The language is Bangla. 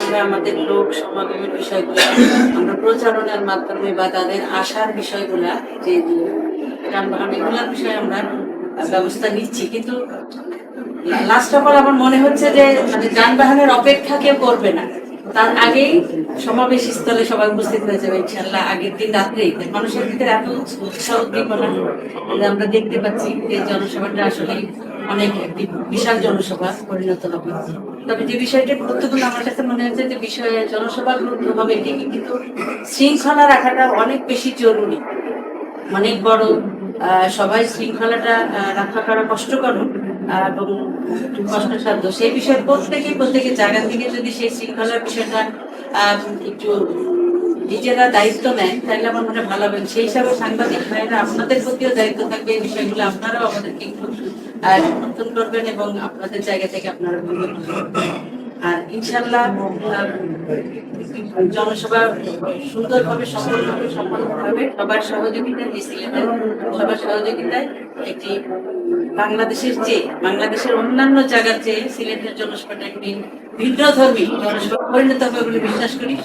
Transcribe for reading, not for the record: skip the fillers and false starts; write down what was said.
আমরা আমাদের লোক সমাগমের বিষয়গুলো আমরা প্রচারণার মাধ্যমে বা তাদের আসার বিষয়গুলা যে যানবাহন এগুলোর বিষয়ে আমরা ব্যবস্থা নিচ্ছি, কিন্তু লাস্ট অফ অল আমার মনে হচ্ছে যে মানে যানবাহনের অপেক্ষা কেউ করবে না, তার আগেই সমাবেশ স্থলে সবাই উপস্থিত হয়ে যাবে ইনশাল্লাহ। আগের দিন রাত্রেই মানুষের ভিতরে এত উৎসাহ উদ্দীপনা যে আমরা দেখতে পাচ্ছি যে জনসভাটা আসলে অনেক একটি বিশাল জনসভা পরিণত হবে। তবে যে বিষয়টা গুরুত্বপূর্ণ আমার কাছে মনে হচ্ছে যে বিষয়ে জনসভা গুরুত্ব হবে ঠিকই, কিন্তু শৃঙ্খলা রাখাটা অনেক বেশি জরুরি, অনেক বড়। সবাই শৃঙ্খলাটা রক্ষা করা কষ্টকর এবং একটু কষ্টসাধ্য। সেই বিষয়ে প্রত্যেকের জায়গা থেকে যদি সেই শৃঙ্খলার বিষয়টা একটু নিজেরা দায়িত্ব নেন তাহলে আমার মনে ভালো হবে। সেই হিসাবে সাংবাদিক ভাইয়েরা আপনাদের প্রতিও দায়িত্ব থাকবে, এই বিষয়গুলো আপনারাও আমাদেরকে একটু সমর্থন করবেন এবং আপনাদের জায়গা থেকে আপনারা বলবেন। আর ইনশাল্লাহ জনসভা সুন্দরভাবে সম্পন্ন হবে সবার সহযোগিতায়, সবার সহযোগিতায় একটি বাংলাদেশের অন্যান্য জায়গার চেয়ে সিলেটের জনসভাটা একটি ভিন্নধর্মী জনসভা পরিণত হবে বলে বিশ্বাস করি।